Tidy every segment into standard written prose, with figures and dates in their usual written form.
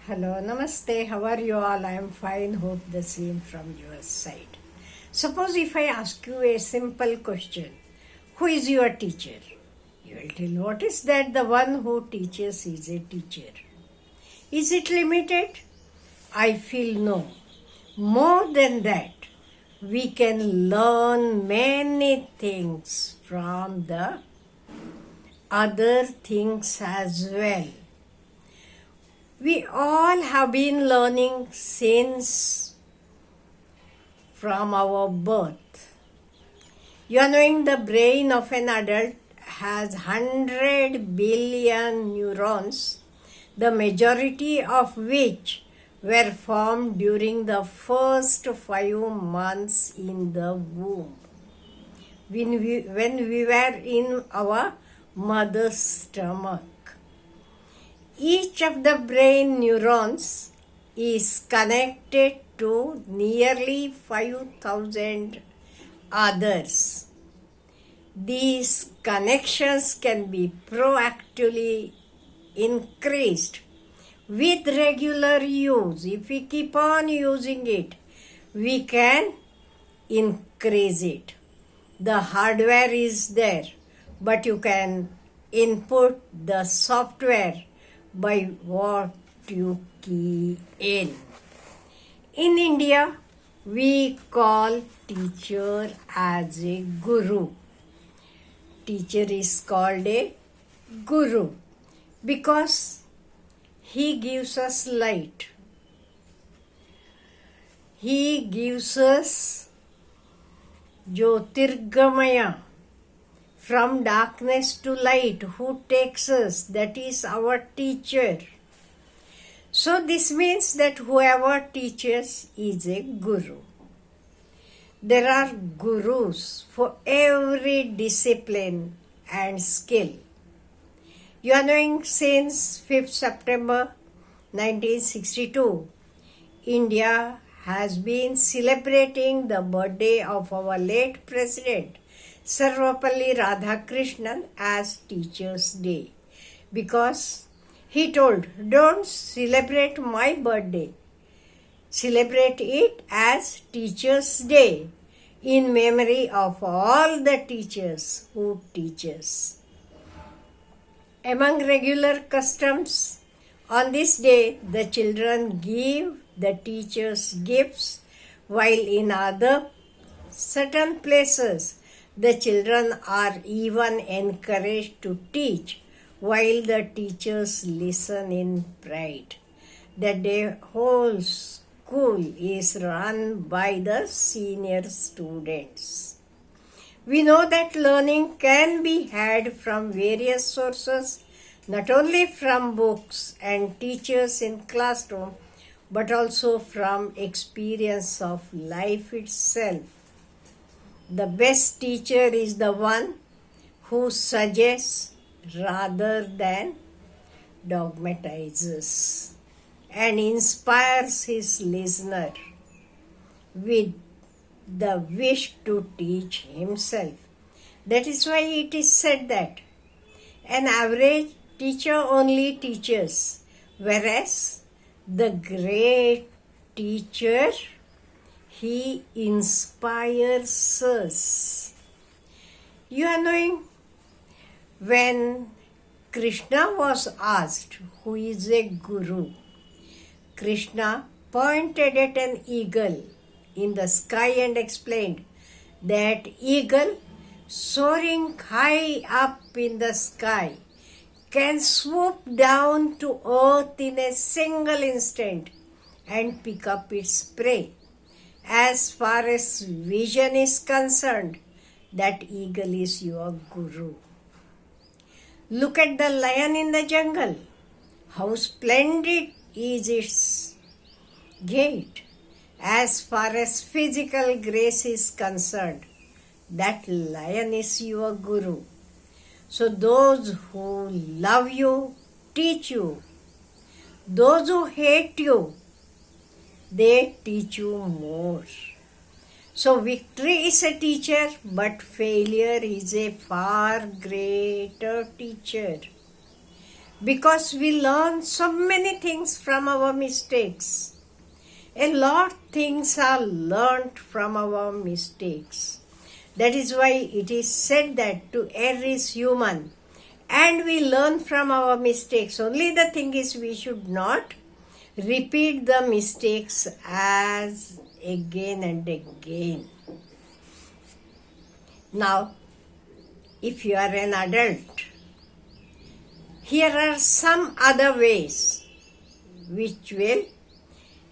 Hello, namaste. How are you all? I am fine. Hope the same from your side. Suppose if I ask you a simple question, who is your teacher? You will tell what is that? The one who teaches is a teacher. Is it limited? I feel no. More than that, we can learn many things from the other things as well. We all have been learning since from our birth. You are knowing the brain of an adult has 100 billion neurons, the majority of which were formed during the first 5 months in the womb. When we were in our mother's stomach. Each of the brain neurons is connected to nearly 5,000 others. These connections can be proactively increased with regular use. If we keep on using it, we can increase it. The hardware is there, but you can input the software by what you key in. In India, we call teacher as a guru. Teacher is called a guru because he gives us light. He gives us Jyotirgamaya, from darkness to light. Who takes us? That is our teacher. So this means that whoever teaches is a guru. There are gurus for every discipline and skill. You are knowing since 5th September 1962, India has been celebrating the birthday of our late President Sarvapalli Radhakrishnan as Teachers' Day, because he told, don't celebrate my birthday, celebrate it as Teachers' Day in memory of all the teachers who teach us. Among regular customs, on this day the children give the teachers gifts, while in other certain places the children are even encouraged to teach while the teachers listen in pride. The whole school is run by the senior students. We know that learning can be had from various sources, not only from books and teachers in classroom, but also from experience of life itself. The best teacher is the one who suggests rather than dogmatizes and inspires his listener with the wish to teach himself. That is why it is said that an average teacher only teaches, whereas the great teacher, he inspires us. You are knowing, when Krishna was asked who is a guru, Krishna pointed at an eagle in the sky and explained that eagle soaring high up in the sky can swoop down to earth in a single instant and pick up its prey. As far as vision is concerned, that eagle is your guru. Look at the lion in the jungle. How splendid is its gait. As far as physical grace is concerned, that lion is your guru. So those who love you, teach you. Those who hate you, they teach you more. So victory is a teacher, but failure is a far greater teacher. because we learn so many things from our mistakes. A lot things are learnt from our mistakes. That is why it is said that to err is human, and we learn from our mistakes. Only the thing is, we should not repeat the mistakes as again and again. Now, if you are an adult, here are some other ways which will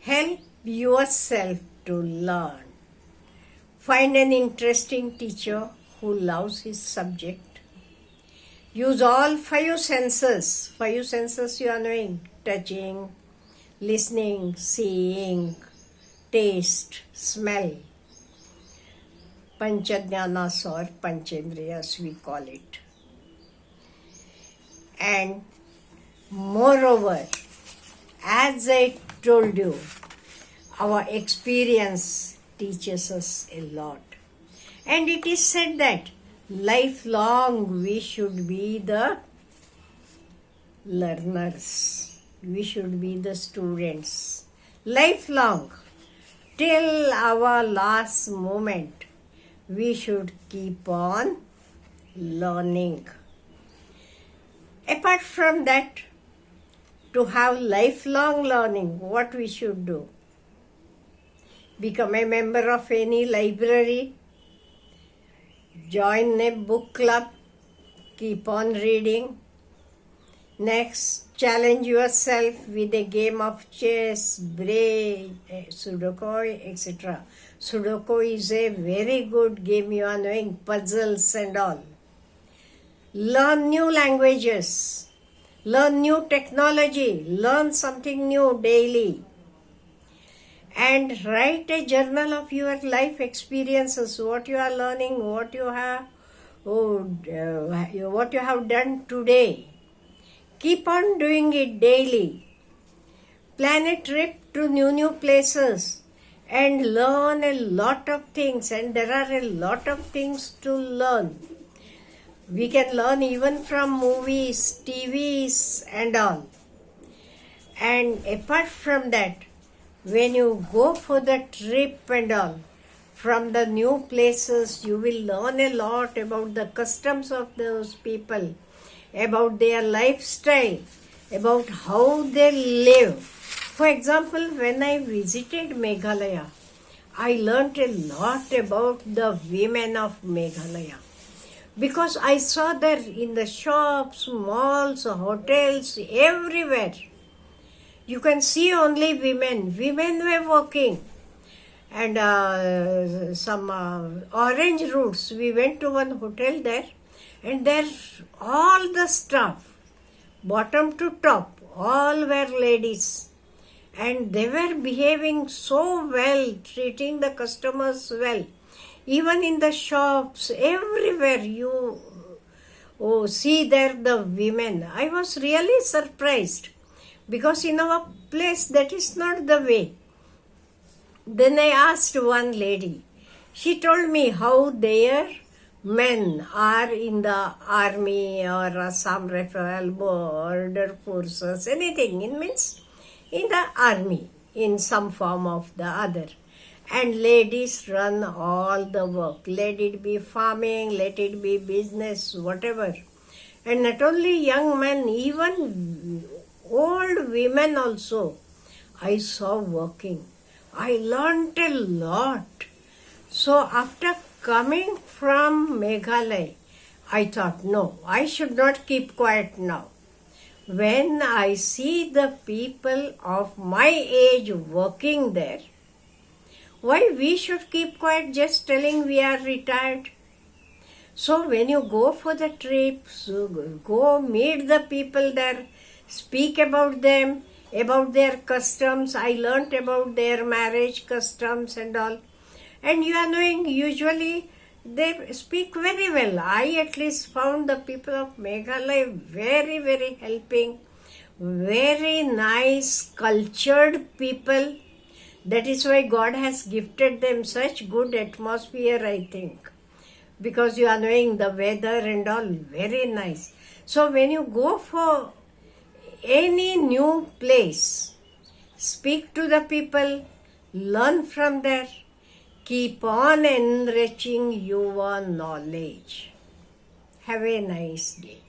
help yourself to learn. Find an interesting teacher who loves his subject. Use all five senses. Five senses you are knowing: touching, listening, seeing, taste, smell. Panchajnanas or Panchendriyas we call it. And moreover, as I told you, our experience teaches us a lot. And it is said that lifelong we should be the learners. We should be the students. Lifelong, till our last moment, we should keep on learning. Apart from that, to have lifelong learning, what we should do? Become a member of any library, join a book club, keep on reading. Next, challenge yourself with a game of chess, bridge, Sudoku, etc. Sudoku is a very good game, you are knowing, puzzles and all. Learn new languages, learn new technology, learn something new daily. And write a journal of your life experiences, what you are learning, what you have done today. Keep on doing it daily. Plan a trip to new places and learn a lot of things, and there are a lot of things to learn. We can learn even from movies, TVs and all. And apart from that, when you go for the trip and all, from the new places, you will learn a lot about the customs of those people, about their lifestyle, about how they live. For example, when I visited Meghalaya, I learnt a lot about the women of Meghalaya. Because I saw there in the shops, malls, hotels, everywhere, you can see only women. Women were working. And some orange roots. We went to one hotel there, and there all the staff, bottom to top, all were ladies. And they were behaving so well, treating the customers well. Even in the shops, everywhere you see there the women. I was really surprised, because in our place that is not the way. Then I asked one lady. She told me how their men are in the army or Assam Rifle, border forces, anything. It means in the army, in some form of the other. And ladies run all the work. Let it be farming, let it be business, whatever. And not only young men, even old women also, I saw working. I learnt a lot. So after coming from Meghalaya, I thought, no, I should not keep quiet now. When I see the people of my age working there, why we should keep quiet just telling we are retired? So when you go for the trips, go meet the people there, speak about them, about their customs. I learnt about their marriage customs and all. And you are knowing, usually they speak very well. I at least found the people of Meghalaya very, very helping, very nice, cultured people. That is why God has gifted them such good atmosphere, I think. Because you are knowing the weather and all, very nice. So when you go for any new place. Speak to the people, learn from there, keep on enriching your knowledge. Have a nice day.